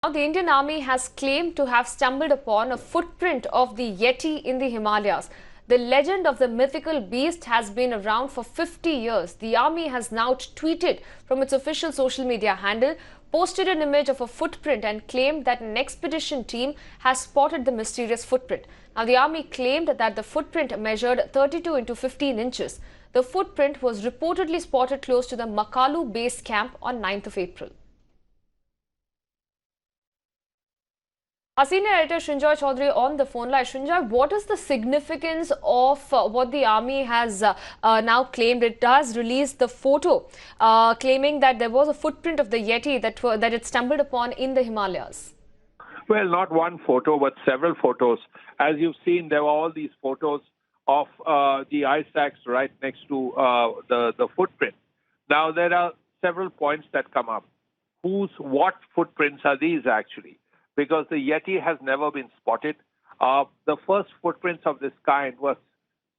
Now, the Indian Army has claimed to have stumbled upon a footprint of the Yeti in the Himalayas. The legend of the mythical beast has been around for 50 years. The Army has now tweeted from its official social media handle, posted an image of a footprint and claimed that an expedition team has spotted the mysterious footprint. Now, the Army claimed that the footprint measured 32 into 15 inches. The footprint was reportedly spotted close to the Makalu base camp on 9th of April. Our senior editor Srinjoy Chaudhary on the phone line. Srinjoy, what is the significance of what the army has now claimed? It does release the photo claiming that there was a footprint of the Yeti that it stumbled upon in the Himalayas. Well, not one photo, but several photos. As you've seen, there were all these photos of the ice axe right next to the footprint. Now, there are several points that come up. What footprints are these actually? Because the Yeti has never been spotted. The first footprints of this kind was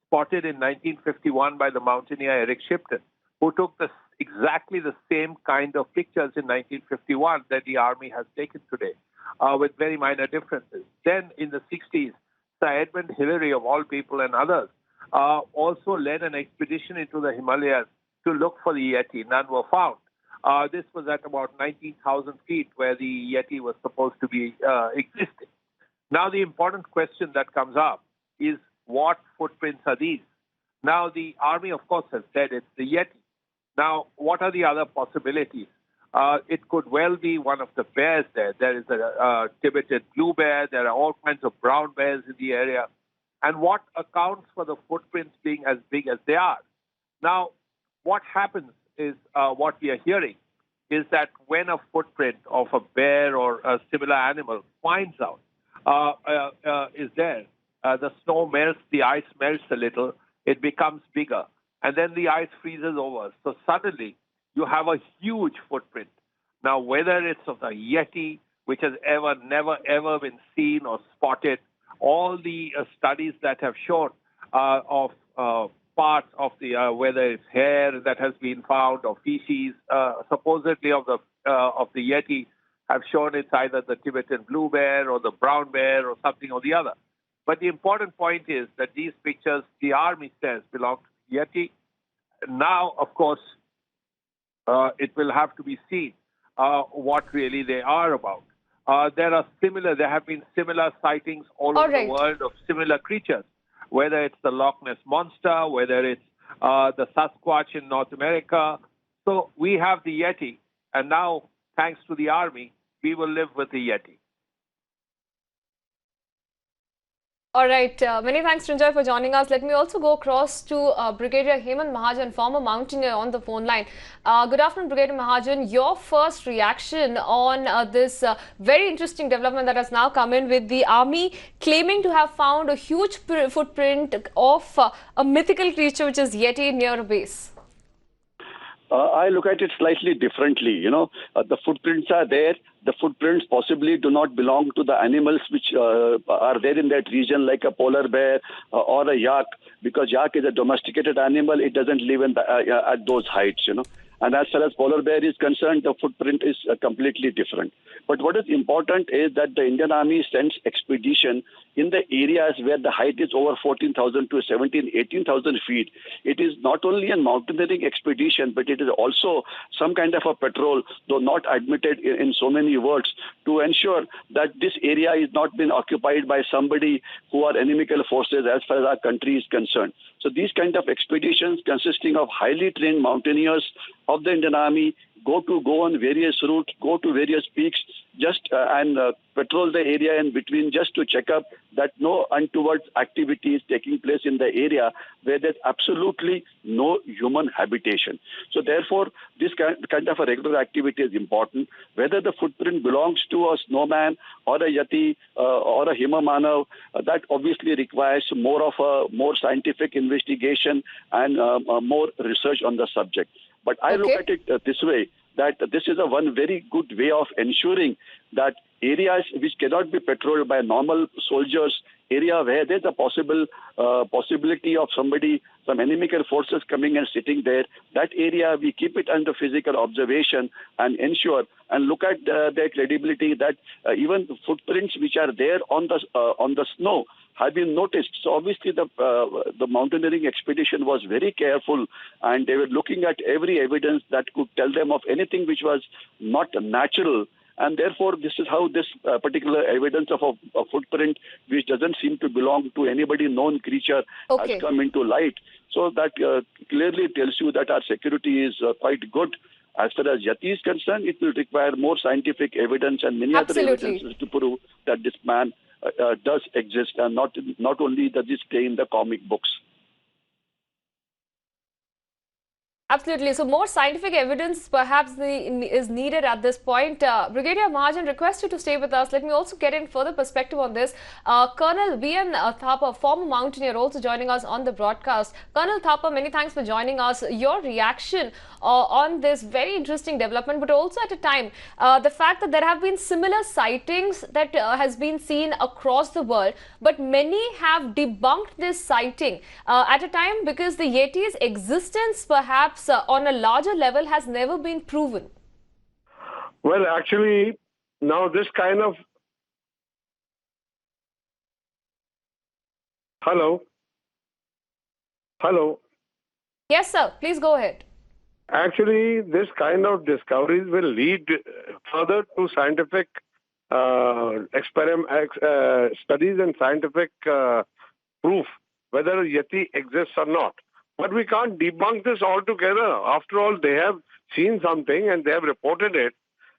spotted in 1951 by the mountaineer Eric Shipton, who took exactly the same kind of pictures in 1951 that the Army has taken today, with very minor differences. Then in the 60s, Sir Edmund Hillary, of all people, and others, also led an expedition into the Himalayas to look for the Yeti. None were found. This was at about 19,000 feet where the Yeti was supposed to be existing. Now, the important question that comes up is, what footprints are these? Now, the Army, of course, has said it's the Yeti. Now, what are the other possibilities? It could well be one of the bears there. There is a Tibetan blue bear. There are all kinds of brown bears in the area. And what accounts for the footprints being as big as they are? Now, what happens is what we are hearing is that when a footprint of a bear or a similar animal finds out is there, the snow melts, the ice melts a little, it becomes bigger, and then the ice freezes over. So suddenly you have a huge footprint. Now, whether it's of the Yeti, which has never ever been seen or spotted, all the studies that have shown of parts of the whether it's hair that has been found or feces supposedly of the Yeti have shown it's either the Tibetan blue bear or the brown bear or something or the other. But the important point is that these pictures, the Army says, belong to the Yeti. Now, of course, it will have to be seen what really they are about. There have been similar sightings all over the world of similar creatures, whether it's the Loch Ness Monster, whether it's the Sasquatch in North America. So we have the Yeti, and now, thanks to the Army, we will live with the Yeti. All right. Many thanks, Srinjoy, for joining us. Let me also go across to Brigadier Hemant Mahajan, former mountaineer, on the phone line. Good afternoon, Brigadier Mahajan. Your first reaction on this very interesting development that has now come in with the Army claiming to have found a huge footprint of a mythical creature, which is Yeti, near a base. I look at it slightly differently. The footprints are there. The footprints possibly do not belong to the animals which are there in that region, like a polar bear or a yak, because yak is a domesticated animal. It doesn't live at those heights, And as far as polar bear is concerned, the footprint is completely different. But what is important is that the Indian Army sends expedition in the areas where the height is over 14,000 to 18,000 feet. It is not only a mountaineering expedition, but it is also some kind of a patrol, though not admitted in so many words, to ensure that this area is not been occupied by somebody who are inimical forces as far as our country is concerned. So these kind of expeditions consisting of highly trained mountaineers of the Indian Army go on various routes, go to various peaks, and patrol the area in between, just to check up that no untoward activity is taking place in the area where there's absolutely no human habitation. So therefore, this kind of a regular activity is important. Whether the footprint belongs to a snowman or a Yeti or a Himamanav, that obviously requires more scientific investigation and more research on the subject. But I look at it this way, that this is one very good way of ensuring that areas which cannot be patrolled by normal soldiers, area where there's a possibility of somebody, some enemical forces coming and sitting there. That area, we keep it under physical observation and ensure and look at their credibility, that even the footprints which are there on the snow have been noticed. So obviously the mountaineering expedition was very careful, and they were looking at every evidence that could tell them of anything which was not natural. And therefore, this is how this particular evidence of a footprint, which doesn't seem to belong to anybody known creature, has come into light. So that clearly tells you that our security is quite good. As far as Yeti is concerned, it will require more scientific evidence and many other evidences to prove that this man does exist, and not only does he stay in the comic books. Absolutely. So more scientific evidence perhaps is needed at this point. Brigadier Mahajan, request you to stay with us. Let me also get in further perspective on this. Colonel V.N. Thapa, former mountaineer, also joining us on the broadcast. Colonel Thapa, many thanks for joining us. Your reaction on this very interesting development, but also at a time, the fact that there have been similar sightings that has been seen across the world, but many have debunked this sighting at a time because the Yeti's existence perhaps on a larger level has never been proven. Well, actually, now this kind of... Hello? Hello? Yes, sir. Please go ahead. Actually, this kind of discoveries will lead further to scientific studies and scientific proof whether Yeti exists or not. But we can't debunk this altogether. After all, they have seen something and they have reported it.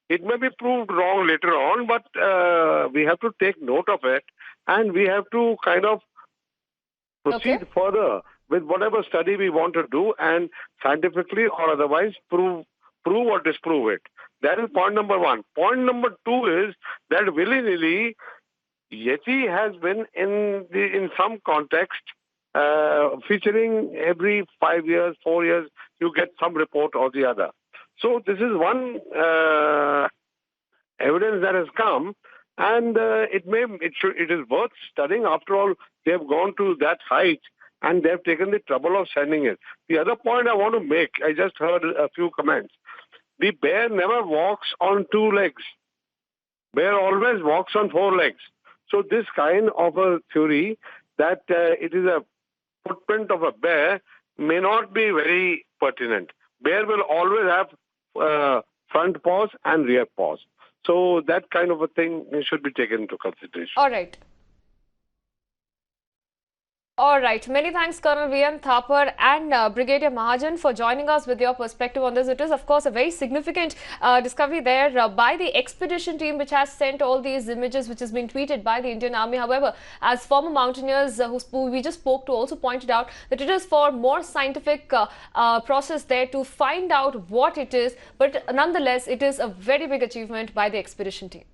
It may be proved wrong later on, but we have to take note of it, and we have to kind of proceed further with whatever study we want to do, and scientifically or otherwise prove or disprove it. That is point number one. Point number two is that willy-nilly, Yeti has been in some context featuring every 5 years, 4 years, you get some report or the other. So this is one evidence that has come, and it is worth studying. After all, they have gone to that height and they have taken the trouble of sending it. The other point I want to make, I just heard a few comments. The bear never walks on 2 legs. Bear always walks on 4 legs. So this kind of a theory that it is a footprint of a bear may not be very pertinent. Bear will always have front paws and rear paws. So that kind of a thing should be taken into consideration. All right. All right. Many thanks, Colonel V.N. Thapar and Brigadier Mahajan, for joining us with your perspective on this. It is, of course, a very significant discovery there by the expedition team, which has sent all these images, which has been tweeted by the Indian Army. However, as former mountaineers who we just spoke to also pointed out that it is for more scientific process there to find out what it is. But nonetheless, it is a very big achievement by the expedition team.